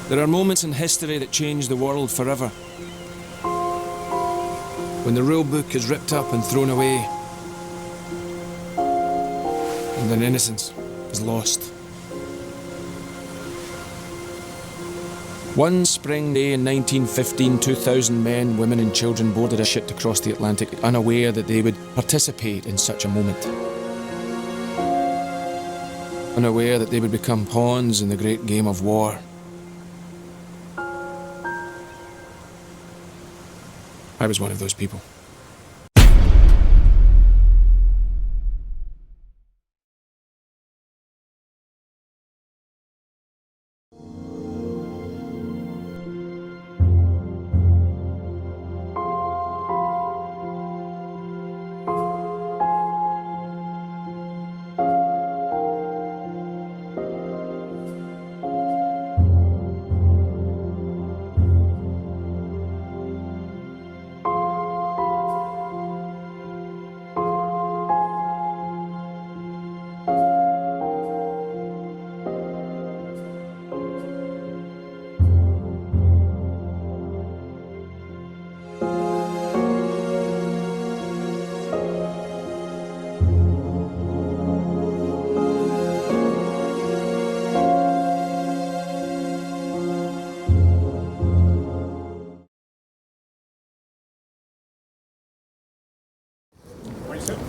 There are moments in history that change the world forever. When the rule book is ripped up and thrown away, and then innocence is lost. One spring day in 1915, 2,000 men, women and children boarded a ship to cross the Atlantic, unaware that they would participate in such a moment. Unaware that they would become pawns in the great game of war. I was one of those people.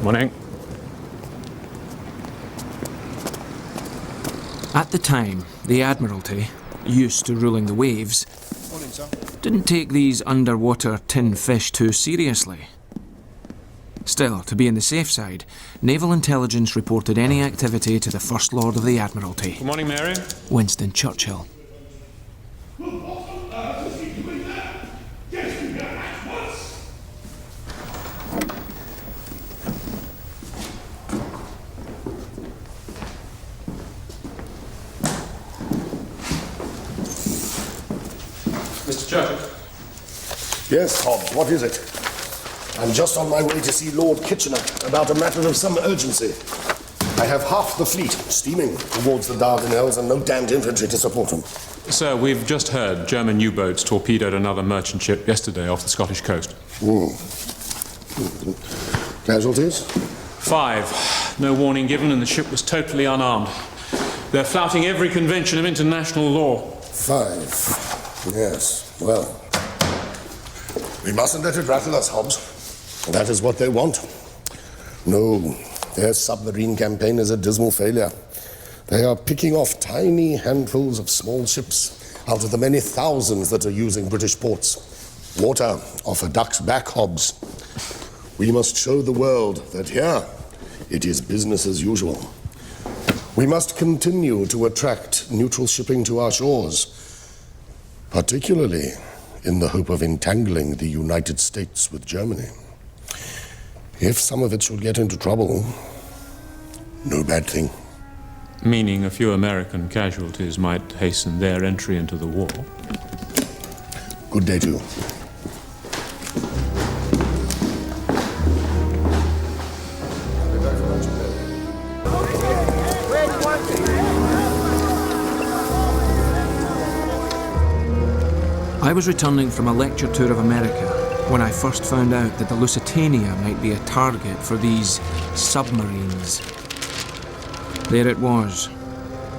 Morning. At the time, the Admiralty, used to ruling the waves, Morning, sir. didn't take these underwater tin fish too seriously. Still, to be on the safe side, Naval Intelligence reported any activity to the First Lord of the Admiralty, Good morning, Mary. Winston Churchill. Mr. Churchill. Yes, Hobbs, what is it? I'm just on my way to see Lord Kitchener about a matter of some urgency. I have half the fleet steaming towards the Dardanelles and no damned infantry to support them. Sir, we've just heard German U-boats torpedoed another merchant ship yesterday off the Scottish coast. Casualties? 5. No warning given and the ship was totally unarmed. They're flouting every convention of international law. 5. Yes, well. We mustn't let it rattle us, Hobbs. That is what they want. No, their submarine campaign is a dismal failure. They are picking off tiny handfuls of small ships out of the many thousands that are using British ports. Water off a duck's back, Hobbs. We must show the world that here it is business as usual. We must continue to attract neutral shipping to our shores, particularly in the hope of entangling the United States with Germany. If some of it should get into trouble, no bad thing. Meaning a few American casualties might hasten their entry into the war. Good day to you. I was returning from a lecture tour of America when I first found out that the Lusitania might be a target for these submarines. There it was,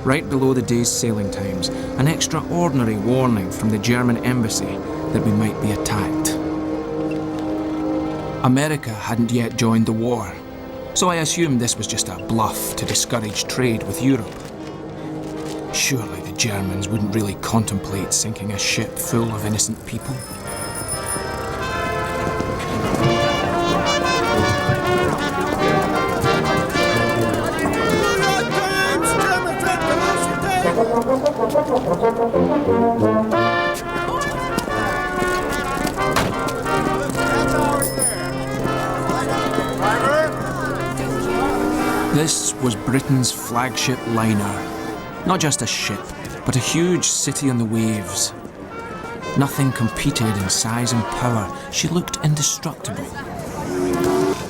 right below the day's sailing times, an extraordinary warning from the German embassy that we might be attacked. America hadn't yet joined the war, so I assumed this was just a bluff to discourage trade with Europe. Surely the Germans wouldn't really contemplate sinking a ship full of innocent people. This was Britain's flagship liner. Not just a ship, but a huge city on the waves. Nothing competed in size and power. She looked indestructible.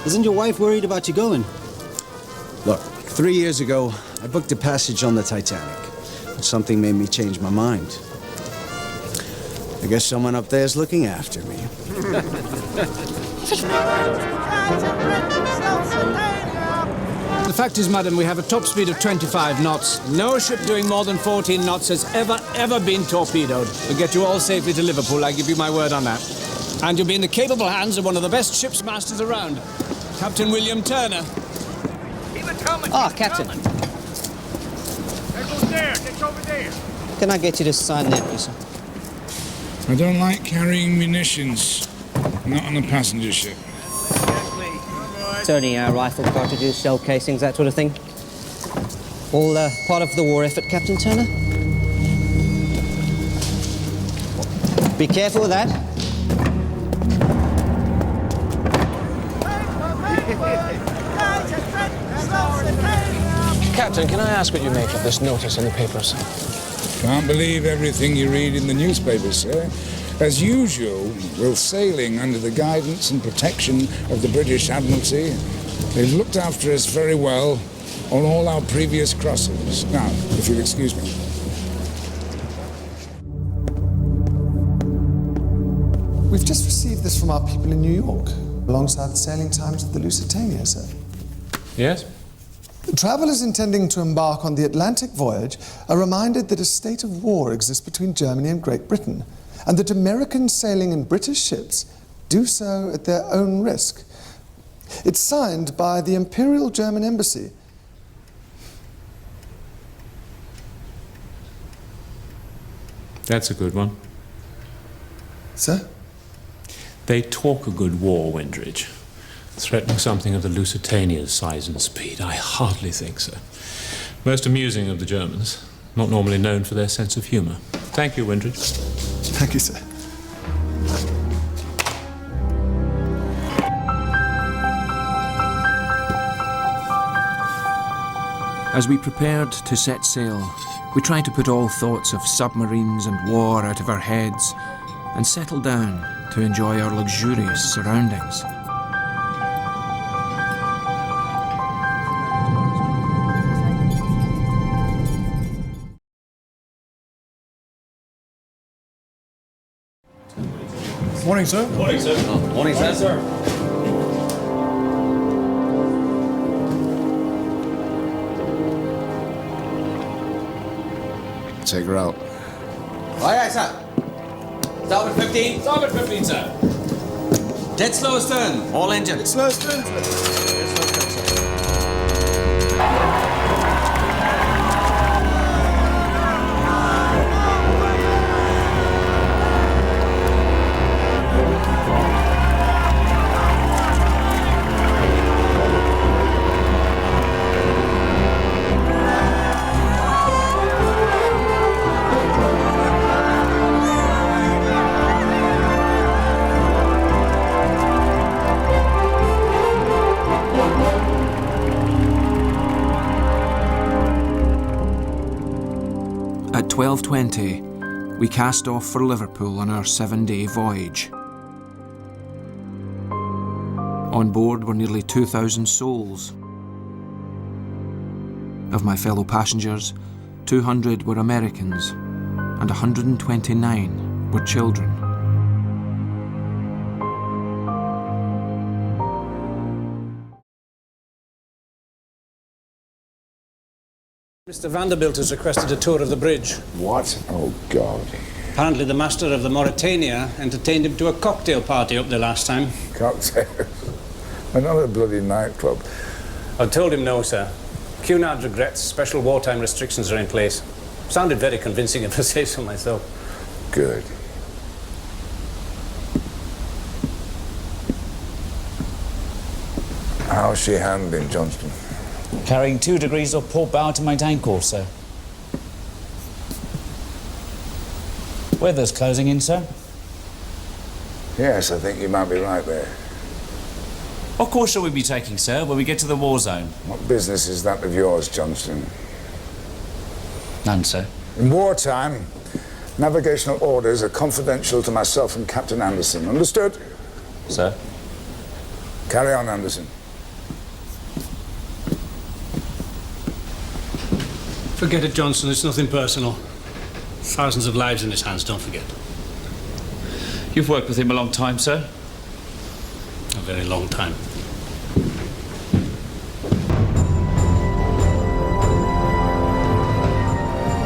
Isn't your wife worried about you going? Look, 3 years ago, I booked a passage on the Titanic. Something made me change my mind. I guess someone up there's looking after me. The fact is, madam, we have a top speed of 25 knots. No ship doing more than 14 knots has ever been torpedoed. We'll get you all safely to Liverpool, I give you my word on that. And you'll be in the capable hands of one of the best ship's masters around, Captain William Turner. Ah, Captain. There goes there. It's over there. Can I get you to sign that, please, sir? I don't like carrying munitions. Not on a passenger ship. It's only rifle cartridges, shell casings, that sort of thing. All part of the war effort, Captain Turner. Be careful with that. Captain, can I ask what you make of this notice in the papers? Can't believe everything you read in the newspapers, sir. As usual, we're sailing under the guidance and protection of the British Admiralty. They've looked after us very well on all our previous crossings. Now, if you'll excuse me. We've just received this from our people in New York, alongside the sailing times of the Lusitania, sir. Yes? Travellers intending to embark on the Atlantic voyage are reminded that a state of war exists between Germany and Great Britain, and that Americans sailing in British ships do so at their own risk. It's signed by the Imperial German Embassy. That's a good one. Sir? They talk a good war, Windridge. Threatening something of the Lusitania's size and speed, I hardly think so. Most amusing of the Germans, not normally known for their sense of humour. Thank you, Windridge. Thank you, sir. As we prepared to set sail, we tried to put all thoughts of submarines and war out of our heads and settle down to enjoy our luxurious surroundings. Morning, sir. Morning, sir. Morning, sir. Take her out. Aye, aye, sir. Starboard 15. Starboard 15, sir. Dead slow astern. All engines. Slow stern. At 12:20, we cast off for Liverpool on our 7-day voyage. On board were nearly 2,000 souls. Of my fellow passengers, 200 were Americans and 129 were children. Mr. Vanderbilt has requested a tour of the bridge. What? Oh, God. Apparently the master of the Mauritania entertained him to a cocktail party up there last time. Cocktails. Another bloody nightclub. I told him no, sir. Cunard regrets special wartime restrictions are in place. Sounded very convincing if I say so myself. Good. How's she handling, Johnston? Carrying 2 degrees of port bow to maintain course, sir. Weather's closing in, sir. Yes, I think you might be right there. What course shall we be taking, sir, when we get to the war zone? What business is that of yours, Johnston? None, sir. In wartime, Navigational orders are confidential to myself and Captain Anderson. Understood? Sir? Carry on, Anderson. Forget it, Johnson. It's nothing personal. Thousands of lives in his hands, don't forget. You've worked with him a long time, sir? A very long time.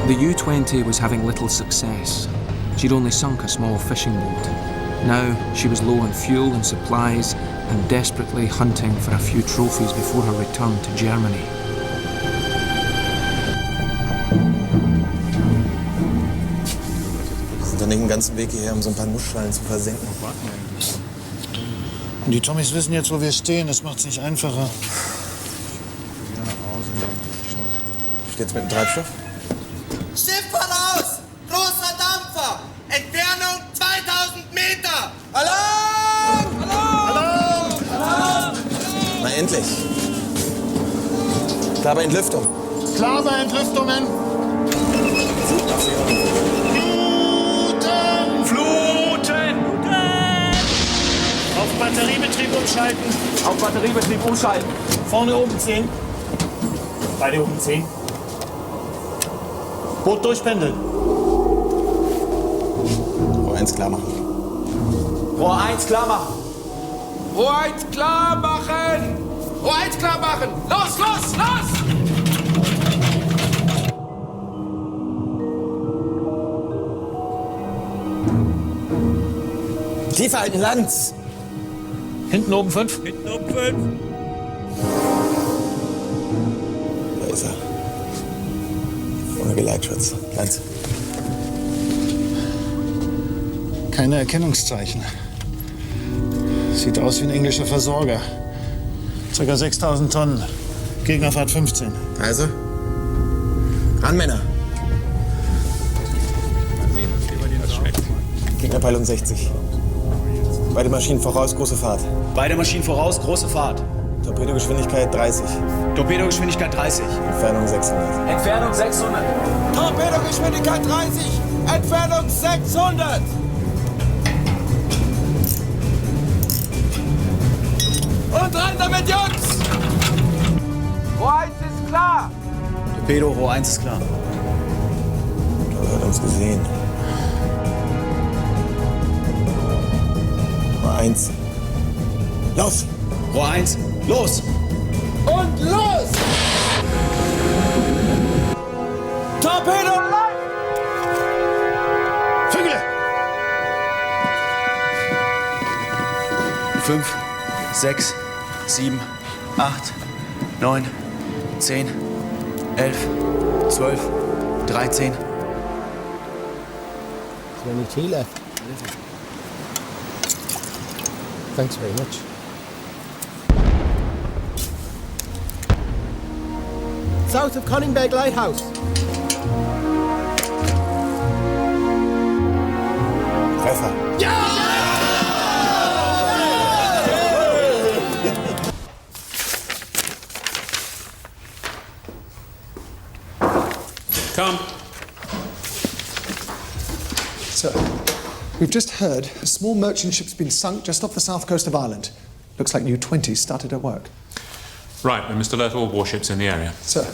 The U-20 was having little success. She'd only sunk a small fishing boat. Now she was low on fuel and supplies and desperately hunting for a few trophies before her return to Germany. Wir sind doch nicht den ganzen Weg hierher, um so ein paar Nussschalen zu versenken. Und die Tommys wissen jetzt, wo wir stehen. Das macht's nicht einfacher. Steht's mit dem Treibstoff? Schiff voraus! Großer Dampfer! Entfernung 2000 Meter! Alarm! Alarm! Alarm! Na endlich. Klar bei Entlüftung. Klar bei Entlüftungen. Fluten! Fluten! Auf Batteriebetrieb umschalten. Auf Batteriebetrieb umschalten. Vorne oben 10. Beide oben 10. Boot durchpendeln. Rohr 1 klar machen. Rohr 1 klar machen! Rohr 1 klar machen! Rohr 1 klar machen! Los, los, los! Tiefer halten, Lanz! Hinten oben 5. Hinten oben 5. Da ist er. Ohne Geleitschutz. Lanz. Keine Erkennungszeichen. Sieht aus wie ein englischer Versorger. Circa 6000 Tonnen. Gegnerfahrt 15. Also? Ran, Männer! Gegnerpeilung 60. Beide Maschinen voraus, große Fahrt. Beide Maschinen voraus, große Fahrt. Torpedogeschwindigkeit 30. Torpedogeschwindigkeit 30. Entfernung 600. Entfernung 600. Torpedogeschwindigkeit 30. Entfernung 600. Und rein damit, Jungs! Rohr 1 ist klar. Torpedo, Rohr 1 ist klar. Er hat uns gesehen. Rohr 1. Los! Rohr 1, los! Und los! Torpedo live! Vögel! 5, 6, 7, 8, 9, 10, 11, 12, 13. Is there any tea left? Thanks very much. South of Coningberg Lighthouse. Treffer. Come. Sir, we've just heard a small merchant ship's been sunk just off the south coast of Ireland. Looks like U-20 started her work. Right, we must alert all warships in the area. Sir.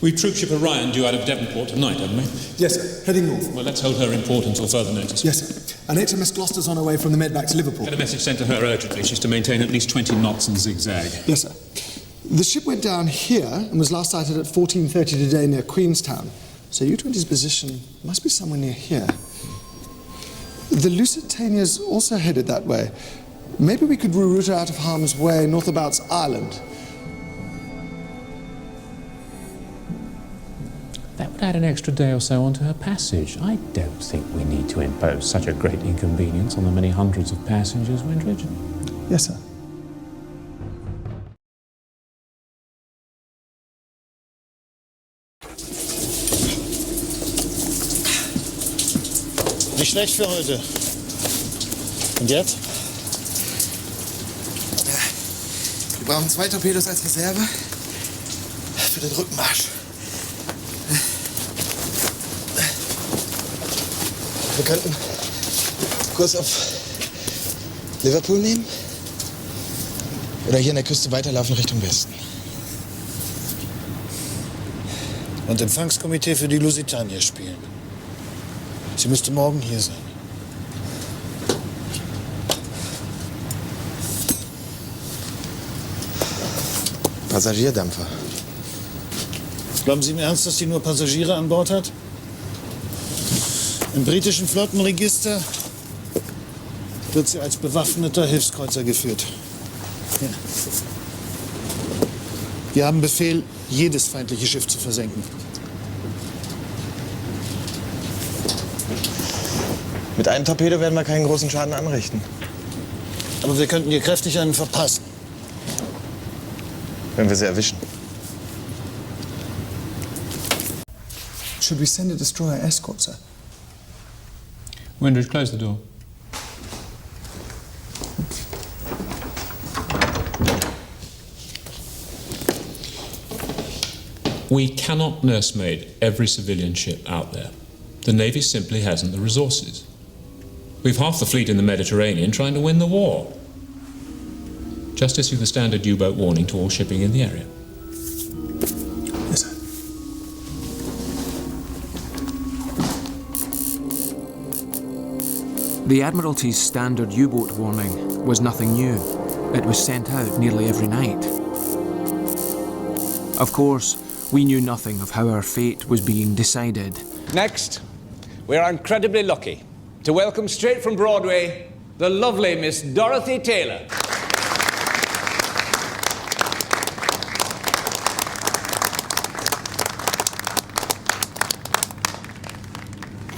We've troopship Orion due out of Devonport tonight, haven't we? Yes, sir. Heading north. Well, let's hold her in port until further notice. Yes, sir. And HMS Gloucester's on her way from the Med back to Liverpool. Get a message sent to her urgently. She's to maintain at least 20 knots and zigzag. Yes, sir. The ship went down here and was last sighted at 14:30 today near Queenstown. So U-20's position must be somewhere near here. The Lusitania's also headed that way. Maybe we could reroute her out of harm's way north about Ireland. That would add an extra day or so onto her passage. I don't think we need to impose such a great inconvenience on the many hundreds of passengers, Windridge. Yes, sir. Nicht schlecht für heute. Und jetzt? Wir brauchen 2 Torpedos als Reserve für den Rückmarsch. Wir könnten Kurs auf Liverpool nehmen. Oder hier an der Küste weiterlaufen Richtung Westen. Und Empfangskomitee für die Lusitania spielen. Sie müsste morgen hier sein. Passagierdampfer. Glauben Sie im Ernst, dass die nur Passagiere an Bord hat? Im britischen Flottenregister wird sie als bewaffneter Hilfskreuzer geführt. Ja. Wir haben Befehl, jedes feindliche Schiff zu versenken. Mit einem Torpedo werden wir keinen großen Schaden anrichten. Aber wir könnten ihr kräftig einen verpassen. Wenn wir sie erwischen. Should we send a destroyer escort, sir? Windridge, close the door. We cannot nursemaid every civilian ship out there. The Navy simply hasn't the resources. We've half the fleet in the Mediterranean trying to win the war. Just issue the standard U-boat warning to all shipping in the area. Yes, sir. The Admiralty's standard U-boat warning was nothing new. It was sent out nearly every night. Of course, we knew nothing of how our fate was being decided. Next, we're incredibly lucky to welcome straight from Broadway the lovely Miss Dorothy Taylor.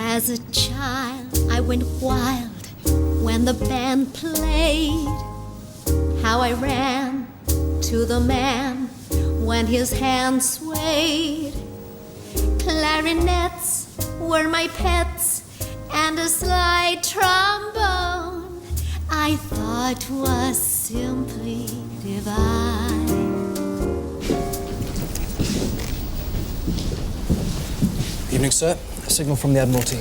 As a child, I went wild when the band played. How I ran to the man when his hand swayed. Clarinets were my pets and a slide trombone I thought was simply divine. Evening, sir. A signal from the Admiralty.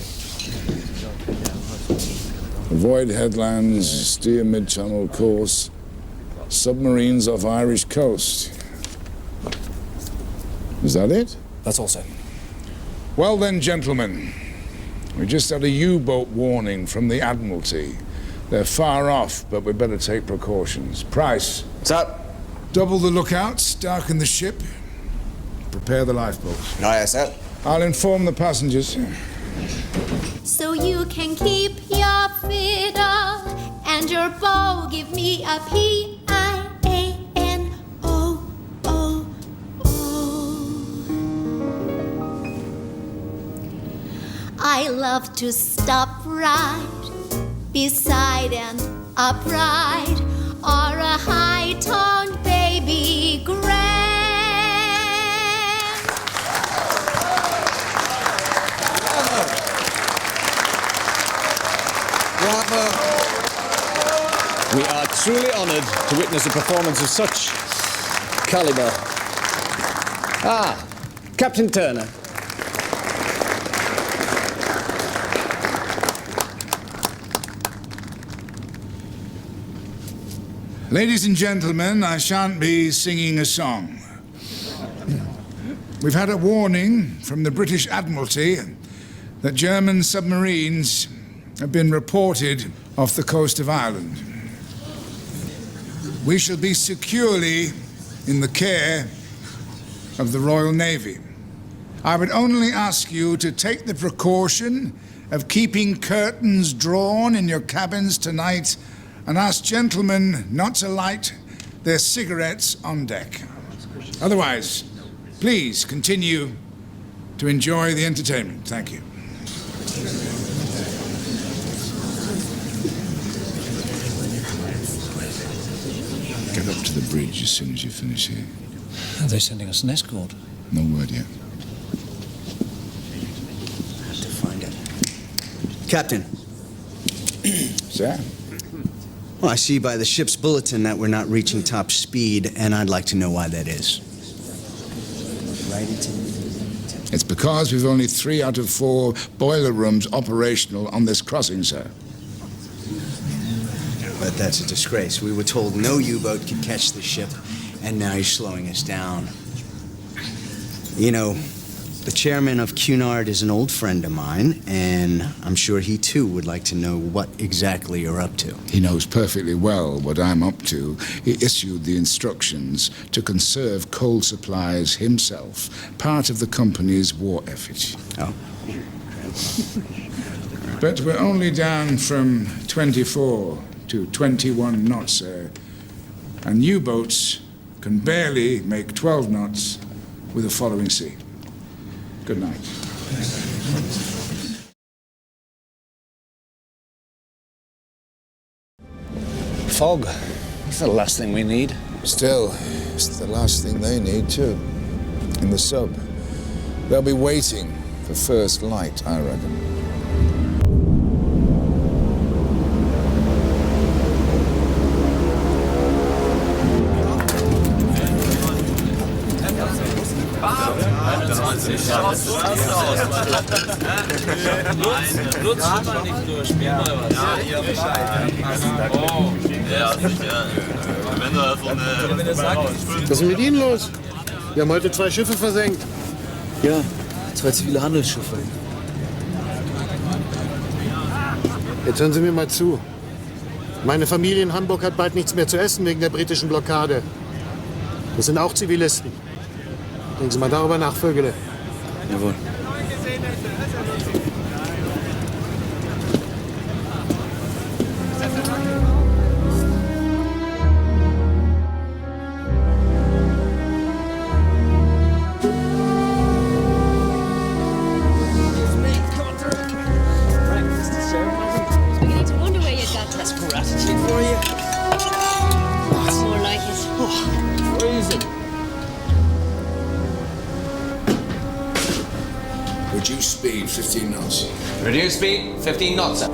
Avoid headlands, steer mid-channel course. Submarines off Irish coast. Is that it? That's all, sir. Well then, gentlemen, we just had a U-boat warning from the Admiralty. They're far off, but we better take precautions. Price. What's up? Double the lookouts, darken the ship, prepare the lifeboats. Aye, sir. I'll inform the passengers. So you can keep your fiddle and your bow. Give me a P-I-A-N-O-O-O. I love to stop right beside an upright or a high-toned baby grand. We are truly honored to witness a performance of such caliber. Ah, Captain Turner. Ladies and gentlemen, I shan't be singing a song. We've had a warning from the British Admiralty that German submarines have been reported off the coast of Ireland. We shall be securely in the care of the Royal Navy. I would only ask you to take the precaution of keeping curtains drawn in your cabins tonight and ask gentlemen not to light their cigarettes on deck. Otherwise, please continue to enjoy the entertainment. Thank you. Get up to the bridge as soon as you finish here. Are they sending us an escort? No word yet. I have to find it. Captain. Sir? Well, I see by the ship's bulletin that we're not reaching top speed, and I'd like to know why that is. Right into It's because we've only 3 out of 4 boiler rooms operational on this crossing, sir. But that's a disgrace. We were told no U-boat could catch the ship, and now you're slowing us down. You know, the chairman of Cunard is an old friend of mine, and I'm sure he too would like to know what exactly you're up to. He knows perfectly well what I'm up to. He issued the instructions to conserve coal supplies himself, part of the company's war effort. Oh. But we're only down from 24 to 21 knots, sir. And U-boats can barely make 12 knots with a following sea. Good night. Fog. It's the last thing we need. Still, it's the last thing they need, too. In the sub. They'll be waiting for first light, I reckon. Was ist mit Ihnen los? Wir haben heute 2 Schiffe versenkt. Ja, 2 zivile Handelsschiffe. Jetzt hören Sie mir mal zu. Meine Familie in Hamburg hat bald nichts mehr zu essen wegen der britischen Blockade. Das sind auch Zivilisten. Denken Sie mal darüber nach, Vögele. Jawohl. Reduce speed, 15 knots. Reduce speed, 15 knots, sir.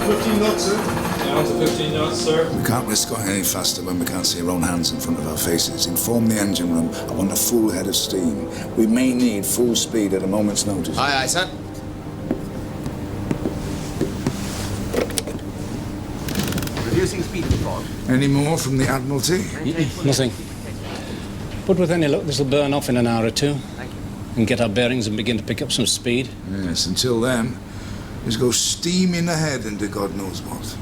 15 knots, sir. Down to 15 knots, sir. We can't risk going any faster when we can't see our own hands in front of our faces. Inform the engine room. I want a full head of steam. We may need full speed at a moment's notice. Aye, aye, sir. Reducing speed, report. Any more from the Admiralty? Nothing. But with any luck, this will burn off in an hour or two. And get our bearings and begin to pick up some speed. Yes, until then, just go steaming ahead into God knows what.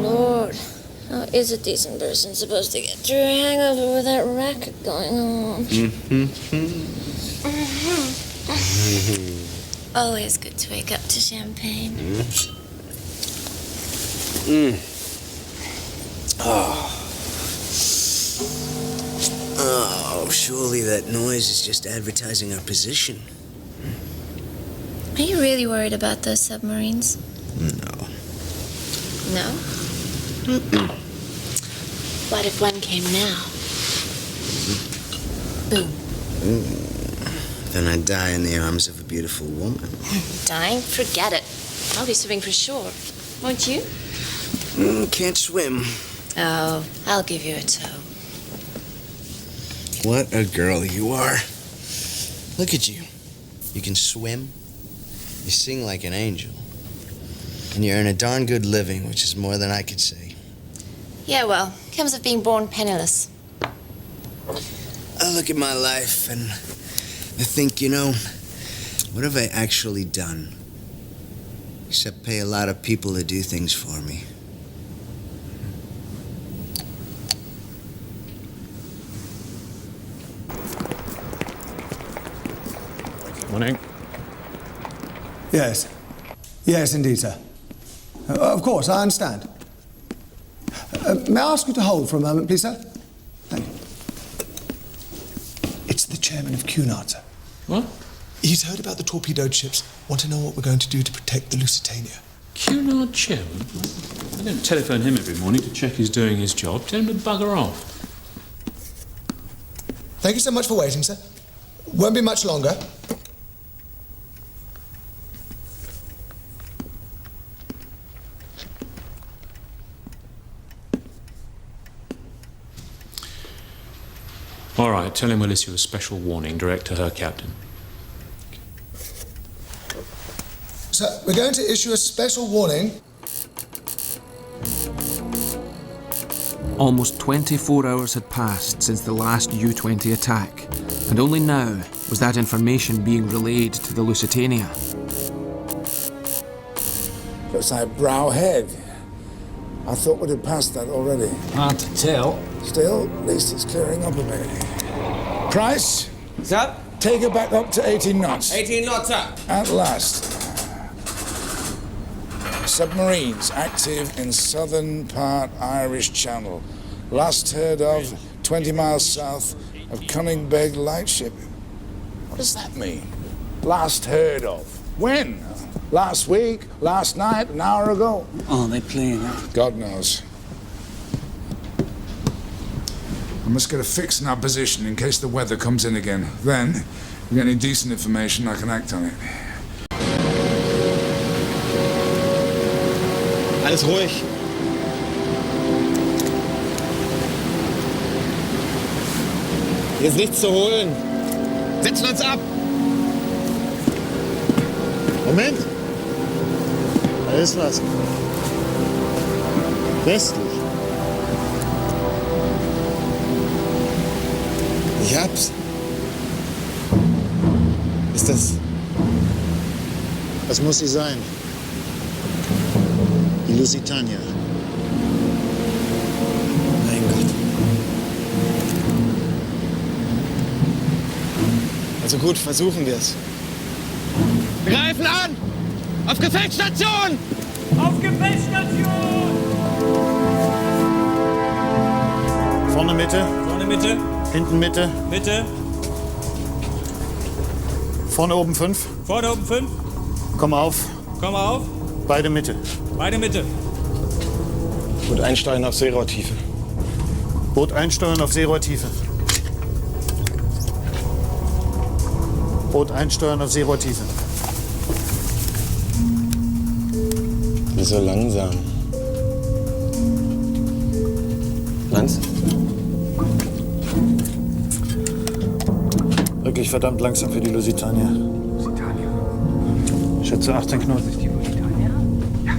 Lord, how is a decent person supposed to get through a hangover with that racket going on? Always good to wake up to champagne. Oh, surely that noise is just advertising our position. Are you really worried about those submarines? No. No? What if one came now? Boom. Then I'd die in the arms of a beautiful woman. Dying? Forget it. I'll be swimming for sure. Won't you? Can't swim. Oh, I'll give you a tow. What a girl you are. Look at you. You can swim. You sing like an angel. And you earn a darn good living, which is more than I could say. Yeah, well, comes of being born penniless. I look at my life and I think, you know, what have I actually done? Except pay a lot of people to do things for me. Morning. Yes. Yes, indeed, sir. Of course, I understand. May I ask you to hold for a moment, please, sir? Thank you. It's the chairman of Cunard, sir. What? He's heard about the torpedoed ships. Want to know what we're going to do to protect the Lusitania. Cunard chairman? I don't telephone him every morning to check he's doing his job. Tell him to bugger off. Thank you so much for waiting, sir. Won't be much longer. right, tell him we'll issue a special warning direct to her captain. So, we're going to issue a special warning. Almost 24 hours had passed since the last U-20 attack, and only now was that information being relayed to the Lusitania. Looks like Browhead. I thought we'd have passed that already. Hard to tell. Still, at least it's clearing up a bit. Price? Sir? Take her back up to 18 knots. 18 knots, sir. At last. Submarines active in southern part Irish Channel. Last heard of 20 miles south of Cunningbeg Lightship. What does that mean? Last heard of. When? Last week? Last night? An hour ago? Oh, they're playing out. God knows. I must get a fix in our position in case the weather comes in again. Then, if we get any decent information, I can act on it. Alles ruhig. Hier ist nichts zu holen. Setzen uns ab. Moment. Da ist was. Westlich. Ich hab's. Ist das... Was muss sie sein? Die Lusitania. Mein Gott. Also gut, versuchen wir es. Wir greifen an! Auf Gefechtsstation! Auf Gefechtsstation! Vorne Mitte. Vorne Mitte. Hinten Mitte. Mitte. Vorne oben 5. Vorne oben 5. Komm auf. Komm auf. Beide Mitte. Beide Mitte. Boot einsteuern auf Seerohrtiefe. Boot einsteuern auf Seerohrtiefe. Boot einsteuern auf Seerohrtiefe. Wieso langsam? Lanz? Wirklich verdammt langsam für die Lusitania. Lusitania? Schätze 18 Knoten. Die Lusitania? Ja,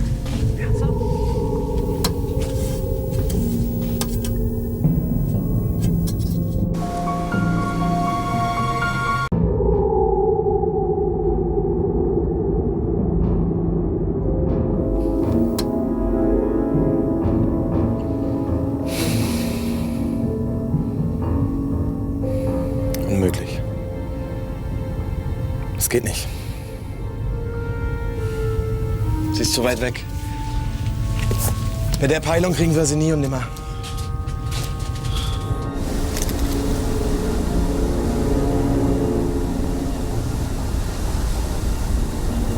ernsthaft? Unmöglich. Das geht nicht. Sie ist zu weit weg. Bei der Peilung kriegen wir sie nie und nimmer.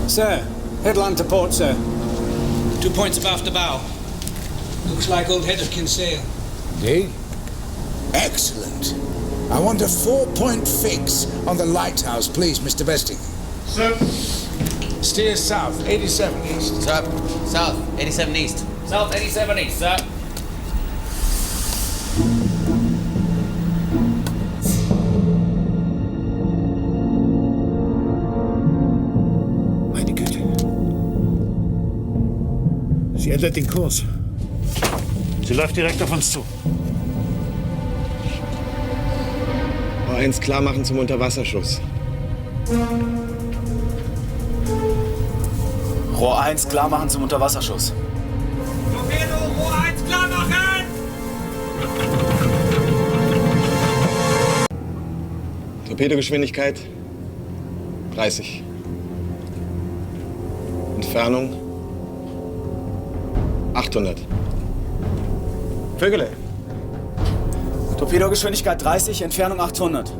Sir, headland to port, sir. 2 points abaft the bow. Looks like old head of Kinsale. Indeed? Excellent. I want a 4-point fix on the lighthouse, please, Mr. Besting. Sir. Steer south, 87 east. Sir. South, 87 east. South, 87 east, sir. Meine Güte. Sie ändert den Kurs. Sie läuft direkt auf uns zu. Rohr 1 klar machen zum Unterwasserschuss. Rohr 1 klar machen zum Unterwasserschuss. Torpedo, Rohr 1 klar machen! Torpedogeschwindigkeit 30. Entfernung 800. Vögele. Torpedogeschwindigkeit 30, Entfernung 800.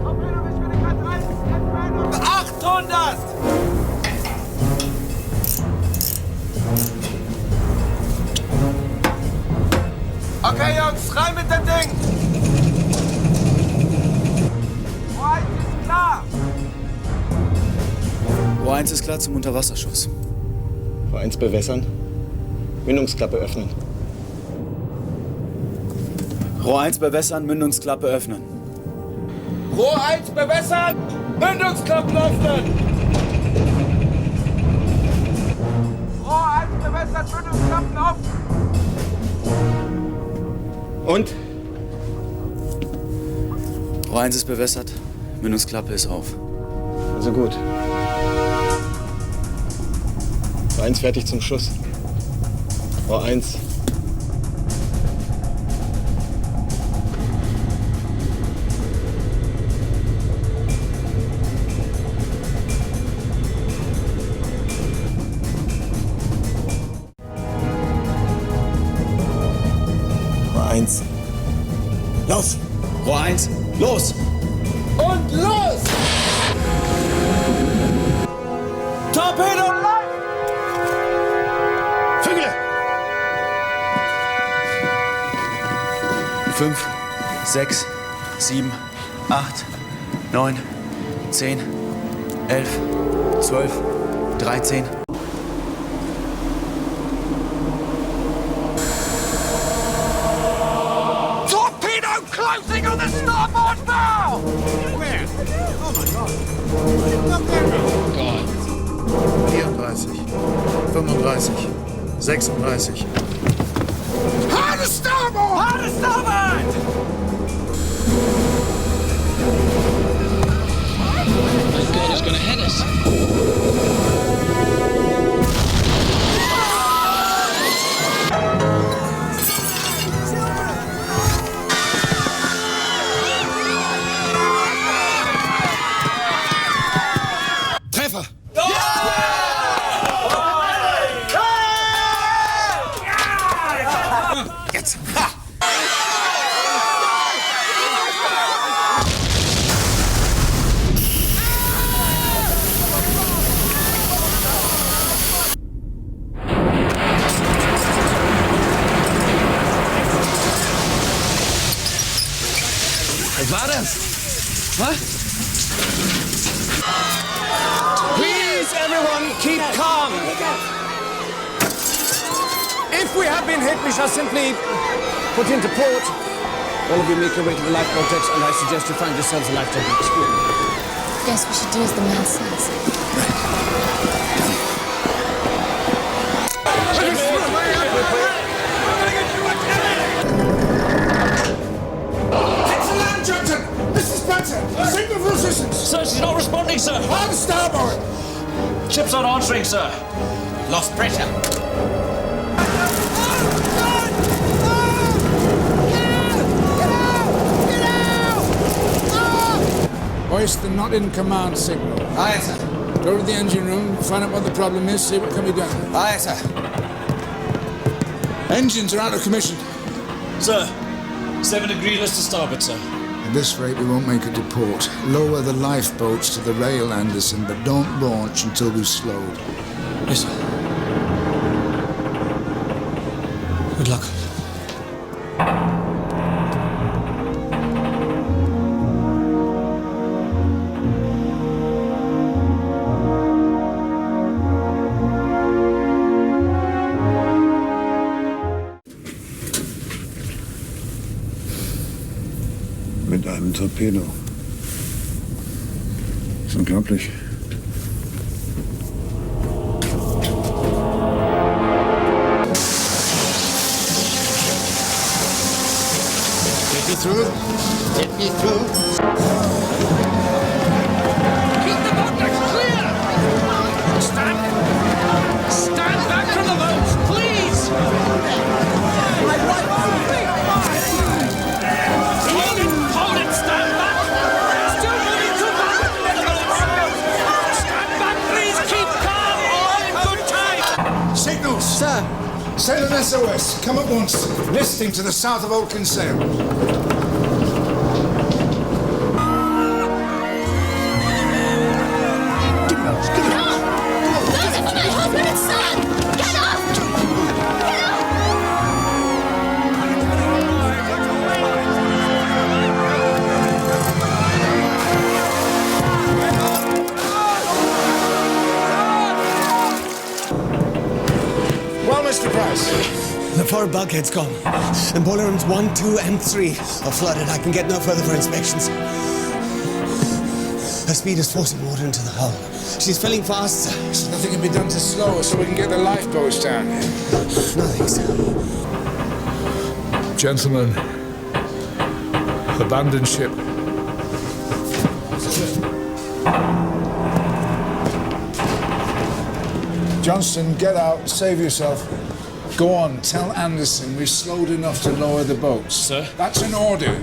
Torpedogeschwindigkeit 30, Entfernung 800! Okay, Jungs, rein mit dem Ding! Rohr 1 ist klar! Rohr 1 ist klar zum Unterwasserschuss. Rohr 1 bewässern. Mündungsklappe öffnen. Rohr 1 bewässern, Mündungsklappe öffnen. Rohr 1 bewässert! Mündungsklappen öffnen! Rohr 1 bewässert, Mündungsklappen offen! Und? Rohr 1 ist bewässert, Mündungsklappe ist auf. Also gut. Rohr 1 fertig zum Schuss. Rohr 1. Rohr 1. Los! Rohr 1, los! Und los! Torpedo live! Vögel! 5, 6, 7, 8, 9, 10, 11, 12, 13. Torpedo closing on the starboard bow! Where? Oh my God. Look there. God. 34, 35, 36. Hard starboard! Hard starboard! My God, it's going to hit us. Treffer! Jetzt! Was war das? Was? Please, everyone, keep calm. If we have been hit, we shall simply put into port. All of you make your way to the lifeboat decks, and I suggest you find yourselves a lifeboat box. Guess we should do as the man says. Excellent, Johnson! This is better! Signal for assistance! Sir, she's not responding, sir. Hard starboard! Ship's not answering, sir. Lost pressure. Hoist the not in command signal. Aye, sir. Go to the engine room, find out what the problem is, see what can be done. Aye, sir. Engines are out of commission. Sir, 7 degrees less to starboard, sir. At this rate, we won't make it to port. Lower the lifeboats to the rail, Anderson, but don't launch until we've slowed. Yes, sir. Good luck. Mit einem Torpedo. Ist unglaublich. Get me through. Get me through. Keep the boat decks clear! Stand back from the boats, please! Hold it, stand back! Still moving too fast! Stand back, please, keep calm, all in good time! Signals! Sir! Sail an SOS. Come at once. Listing to the south of Old Kinsale. Well, Mr. Price. The 4 bulkheads gone. And boiler rooms 1, 2, and 3 are flooded. I can get no further for inspections. Her speed is forcing water into the hull. She's filling fast, sir. So nothing can be done to slow her so we can get the lifeboats down here. Nothing, sir. Gentlemen, abandon ship. Johnston, get out, save yourself. Go on, tell Anderson we've slowed enough to lower the boats. Sir? That's an order.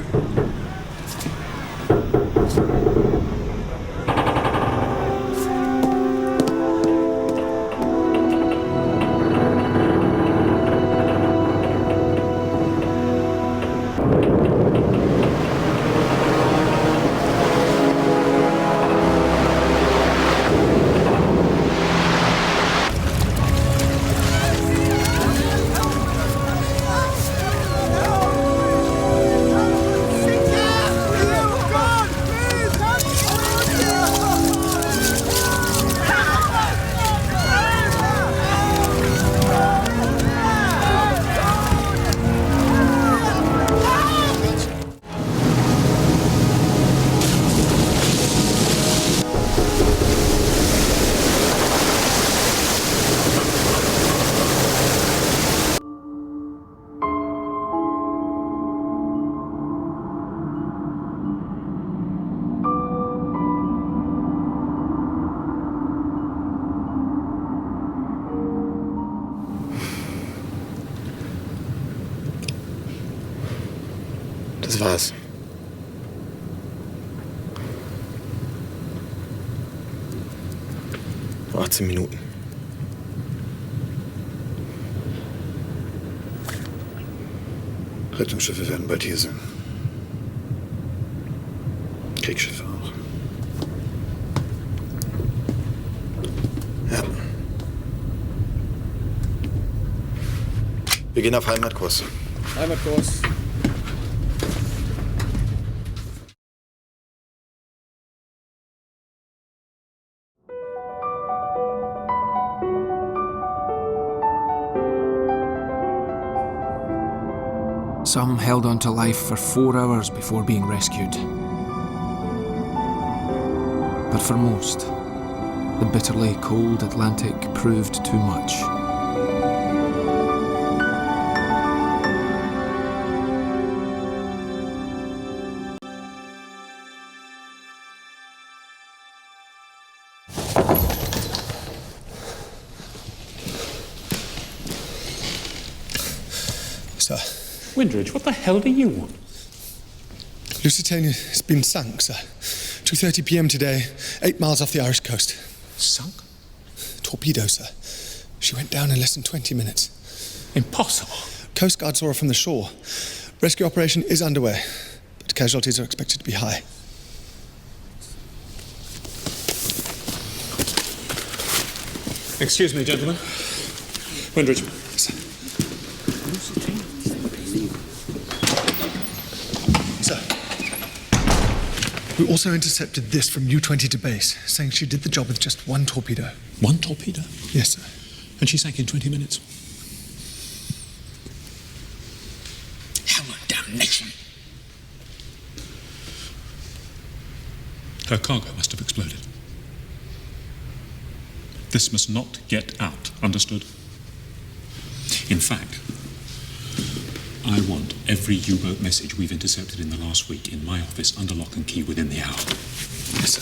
Das war's. Vor 18 Minuten. Rettungsschiffe werden bald hier sein. Kriegsschiffe auch. Ja. Wir gehen auf Heimatkurs. Heimatkurs. Some held on to life for 4 hours before being rescued. But for most, the bitterly cold Atlantic proved too much. Sir. Windridge, what the hell do you want? Lusitania has been sunk, sir. 2:30 p.m. today, 8 miles off the Irish coast. Sunk? Torpedo, sir. She went down in less than 20 minutes. Impossible. Coast Guard saw her from the shore. Rescue operation is underway, but casualties are expected to be high. Excuse me, gentlemen. Windridge. Sir, we also intercepted this from U-20 to base, saying she did the job with just 1 torpedo. 1 torpedo? Yes, sir. And she sank in 20 minutes. Hell and damnation. Her cargo must have exploded. This must not get out, understood? In fact, I want every U-boat message we've intercepted in the last week in my office under lock and key within the hour. Yes, sir.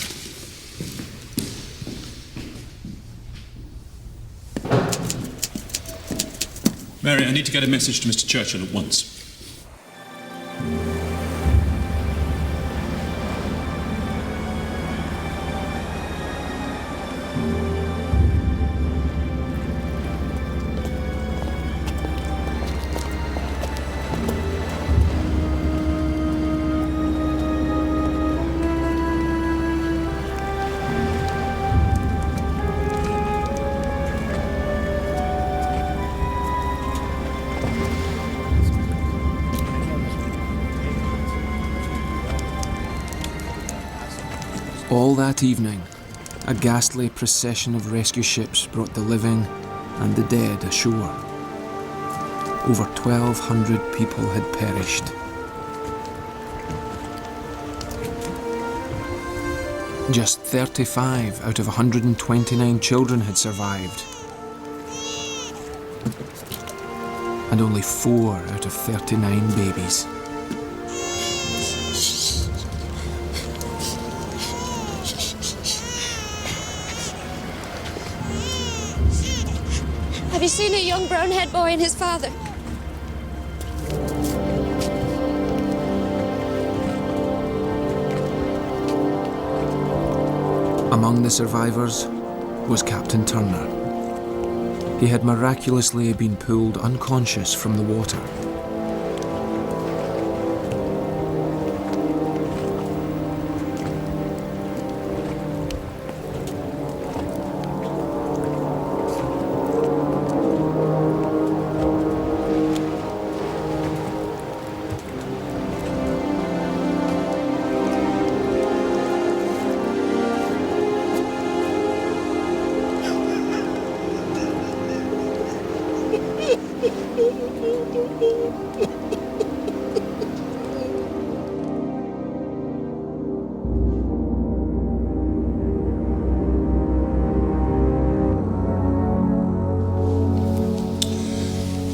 Mary, I need to get a message to Mr. Churchill at once. All that evening, a ghastly procession of rescue ships brought the living and the dead ashore. Over 1,200 people had perished. Just 35 out of 129 children had survived. And only 4 out of 39 babies. Have you seen a young brown-haired boy and his father? Among the survivors was Captain Turner. He had miraculously been pulled unconscious from the water.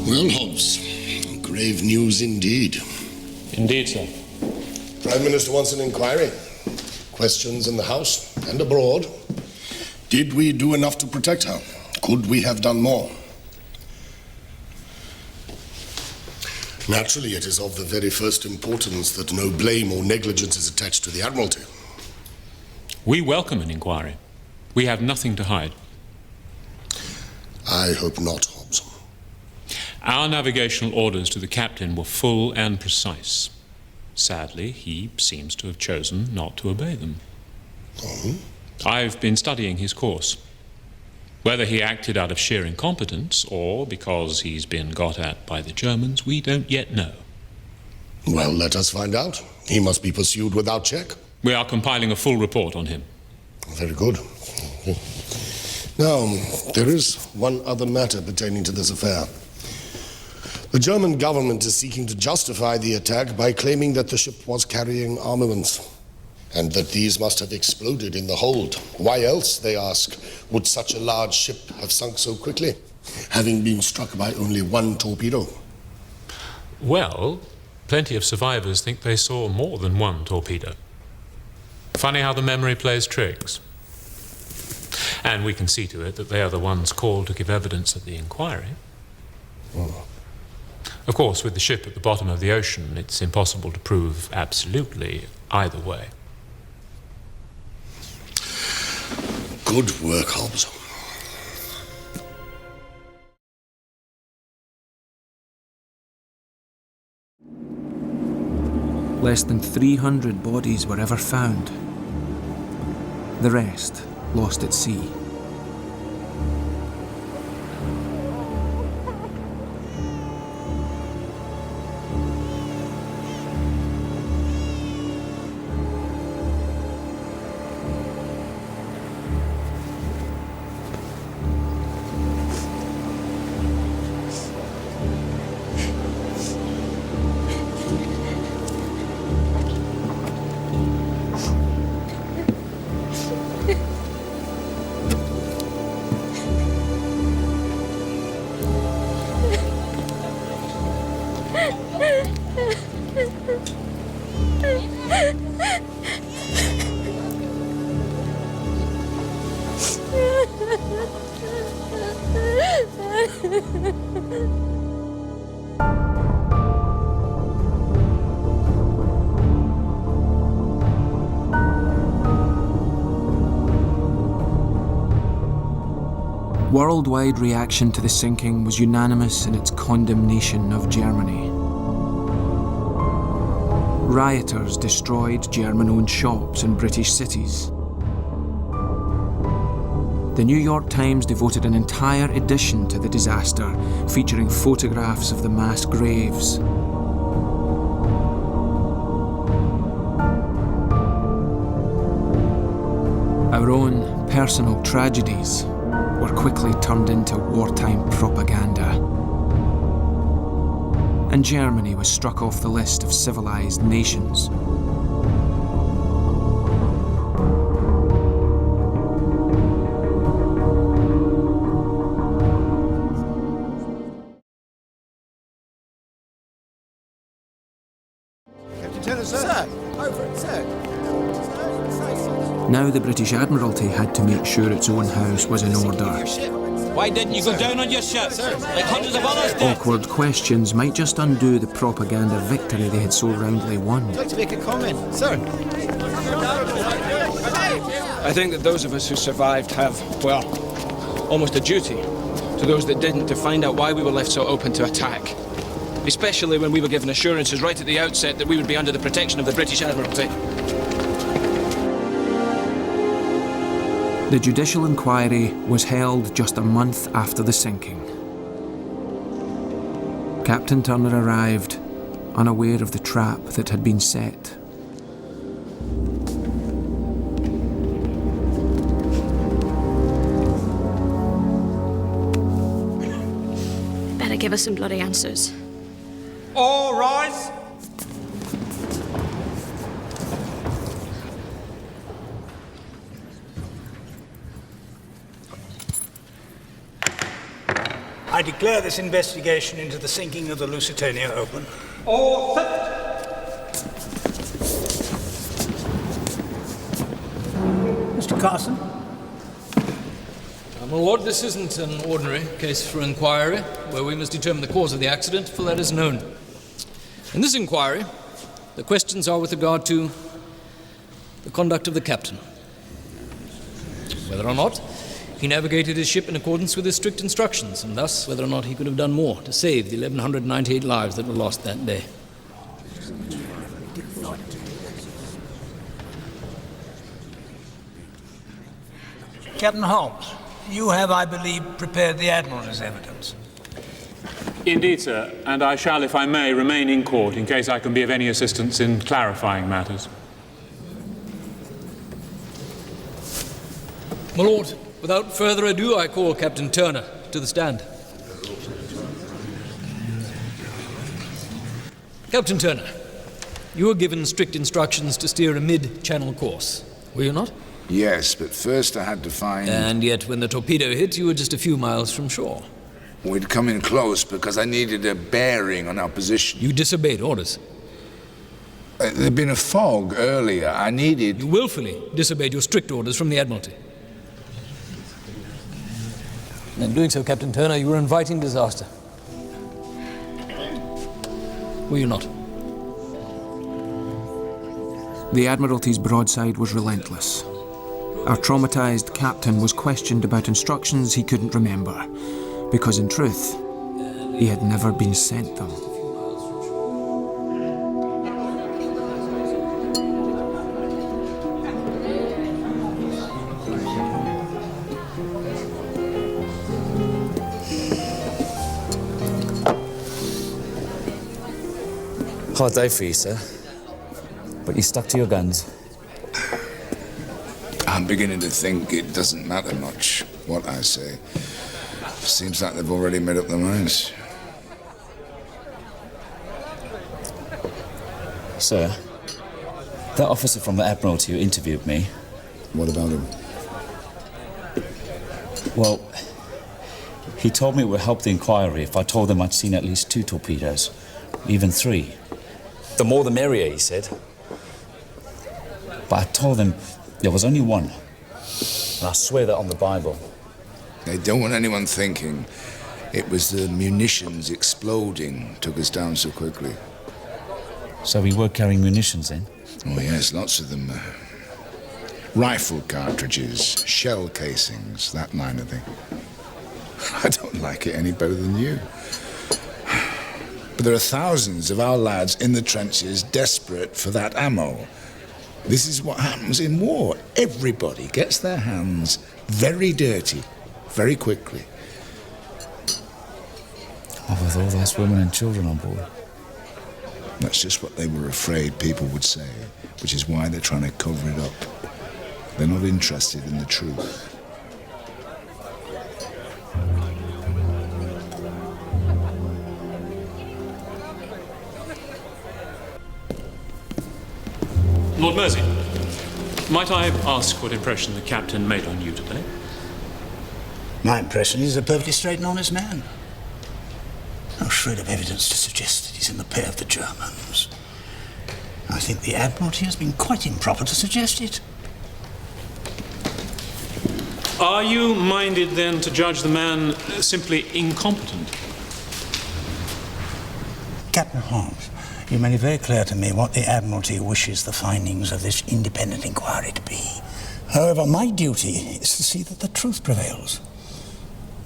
Well, Hobbs, grave news indeed. Indeed, sir. Prime Minister wants an inquiry. Questions in the House and abroad. Did we do enough to protect her? Could we have done more? Naturally, it is of the very first importance that no blame or negligence is attached to the Admiralty. We welcome an inquiry. We have nothing to hide. I hope not, Hobbs. Our navigational orders to the captain were full and precise. Sadly, he seems to have chosen not to obey them. I've been studying his course. Whether he acted out of sheer incompetence or because he's been got at by the Germans, we don't yet know. Well, let us find out. He must be pursued without check. We are compiling a full report on him. Very good. Now, there is one other matter pertaining to this affair. The German government is seeking to justify the attack by claiming that the ship was carrying armaments, and that these must have exploded in the hold. Why else, they ask, would such a large ship have sunk so quickly, having been struck by only one torpedo? Well, plenty of survivors think they saw more than one torpedo. Funny how the memory plays tricks. And we can see to it that they are the ones called to give evidence at the inquiry. Of course, with the ship at the bottom of the ocean, it's impossible to prove absolutely either way. Good work, Hobbs. Less than 300 bodies were ever found. The rest lost at sea. Worldwide reaction to the sinking was unanimous in its condemnation of Germany. Rioters destroyed German-owned shops in British cities. The New York Times devoted an entire edition to the disaster, featuring photographs of the mass graves. Our own personal tragedies were quickly turned into wartime propaganda. And Germany was struck off the list of civilized nations. now the British Admiralty had to make sure its own house was in order. Why didn't you go down on your ship? Like hundreds of others did. Awkward questions might just undo the propaganda victory they had so roundly won. I'd like to make a comment, sir. I think that those of us who survived have, well, almost a duty to those that didn't to find out why we were left so open to attack. Especially when we were given assurances right at the outset that we would be under the protection of the British Admiralty. The judicial inquiry was held just a month after the sinking. Captain Turner arrived, unaware of the trap that had been set. Better give us some bloody answers. All rise. I declare this investigation into the sinking of the Lusitania open. All set. Mr. Carson? My lord, this isn't an ordinary case for inquiry, where we must determine the cause of the accident, for that is known. In this inquiry, the questions are with regard to the conduct of the captain. Whether or not he navigated his ship in accordance with his strict instructions, and thus whether or not he could have done more to save the 1,198 lives that were lost that day. Captain Holmes, you have, I believe, prepared the Admiral as evidence. Indeed, sir, and I shall, if I may, remain in court in case I can be of any assistance in clarifying matters. My lord, without further ado, I call Captain Turner to the stand. Captain Turner, you were given strict instructions to steer a mid-channel course, were you not? Yes, but first I had to find... And yet when the torpedo hit, you were just a few miles from shore. We'd come in close because I needed a bearing on our position. You disobeyed orders. There'd been a fog earlier. I needed... You willfully disobeyed your strict orders from the Admiralty. And in doing so, Captain Turner, you were inviting disaster. Were you not? The Admiralty's broadside was relentless. Our traumatized captain was questioned about instructions he couldn't remember, because in truth, he had never been sent them. Hard day for you, sir. But you stuck to your guns. I'm beginning to think it doesn't matter much what I say. Seems like they've already made up their minds. Sir, that officer from the Admiralty who interviewed me... What about him? Well, he told me it would help the inquiry if I told them I'd seen at least 2 torpedoes, even 3. The more the merrier, he said. But I told them there was only 1. And I swear that on the Bible. They don't want anyone thinking it was the munitions exploding took us down so quickly. So we were carrying munitions then? Oh yes, lots of them. Rifle cartridges, shell casings, that line of thing. I don't like it any better than you. But there are thousands of our lads in the trenches desperate for that ammo. This is what happens in war. Everybody gets their hands very dirty, very quickly. Oh, with all those women and children on board. That's just what they were afraid people would say, which is why they're trying to cover it up. They're not interested in the truth. Lord Mersey, might I ask what impression the captain made on you today? My impression is he's a perfectly straight and honest man. No shred of evidence to suggest that he's in the pay of the Germans. I think the Admiralty has been quite improper to suggest it. Are you minded then to judge the man simply incompetent? Captain Holmes, you made it very clear to me what the Admiralty wishes the findings of this independent inquiry to be. However, my duty is to see that the truth prevails.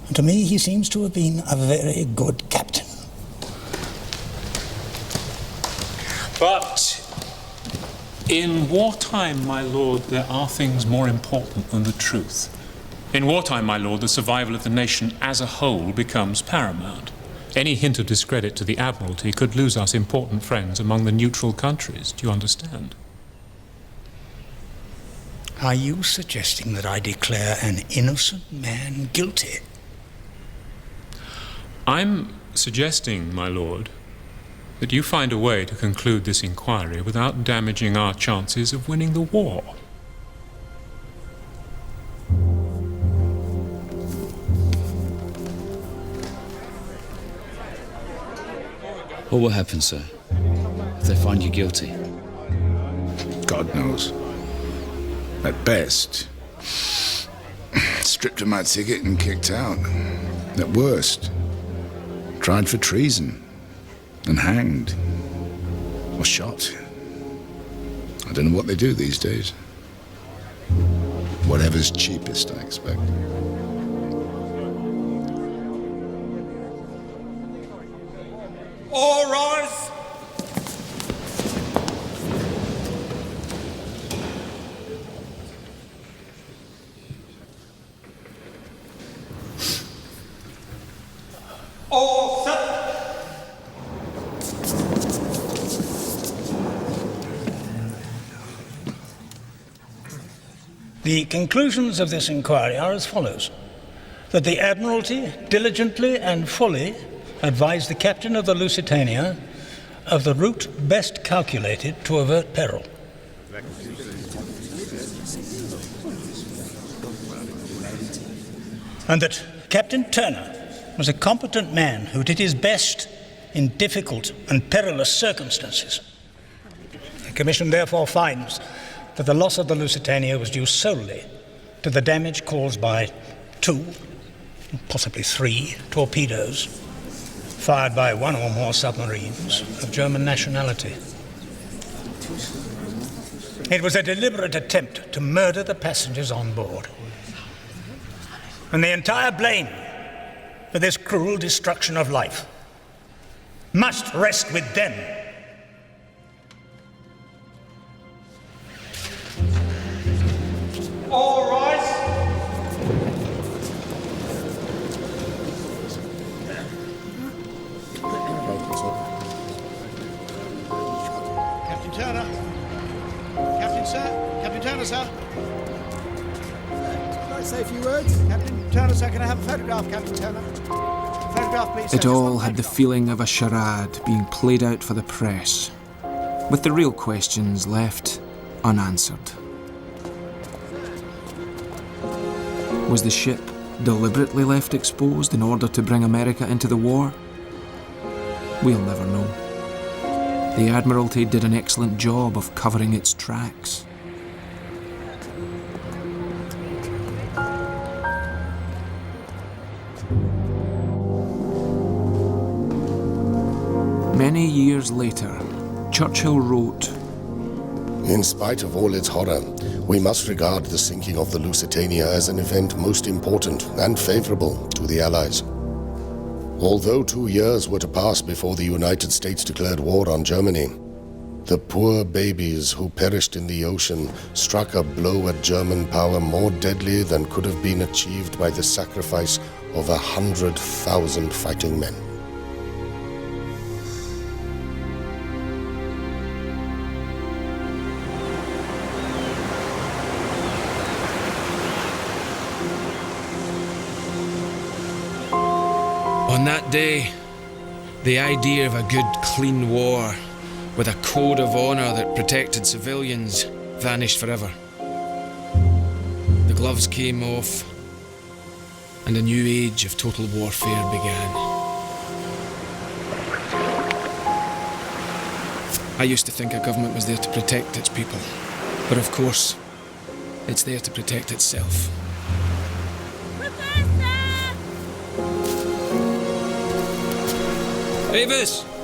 And to me, he seems to have been a very good captain. But in wartime, my lord, there are things more important than the truth. In wartime, my lord, the survival of the nation as a whole becomes paramount. Any hint of discredit to the Admiralty could lose us important friends among the neutral countries. Do you understand? Are you suggesting that I declare an innocent man guilty? I'm suggesting, my lord, that you find a way to conclude this inquiry without damaging our chances of winning the war. What will happen, sir, if they find you guilty? God knows. At best, stripped of my ticket and kicked out. At worst, tried for treason and hanged or shot. I don't know what they do these days. Whatever's cheapest, I expect. All rise! All set! The conclusions of this inquiry are as follows: that the Admiralty diligently and fully advised the captain of the Lusitania of the route best calculated to avert peril. And that Captain Turner was a competent man who did his best in difficult and perilous circumstances. The Commission therefore finds that the loss of the Lusitania was due solely to the damage caused by 2, possibly 3, torpedoes fired by 1 or more submarines of German nationality. It was a deliberate attempt to murder the passengers on board. And the entire blame for this cruel destruction of life must rest with them. All rise! Captain Turner. Captain, sir. Captain Turner, sir. Can I say a few words? Captain Turner, sir, can I have a photograph, Captain Turner? Photograph, please, sir. It all had the feeling of a charade being played out for the press, with the real questions left unanswered. Was the ship deliberately left exposed in order to bring America into the war? We'll never know. The Admiralty did an excellent job of covering its tracks. Many years later, Churchill wrote, "In spite of all its horror, we must regard the sinking of the Lusitania as an event most important and favorable to the Allies. Although 2 years were to pass before the United States declared war on Germany, the poor babies who perished in the ocean struck a blow at German power more deadly than could have been achieved by the sacrifice of 100,000 fighting men." On that day, the idea of a good, clean war with a code of honor that protected civilians vanished forever. The gloves came off, and a new age of total warfare began. I used to think a government was there to protect its people, but of course, it's there to protect itself. Avis!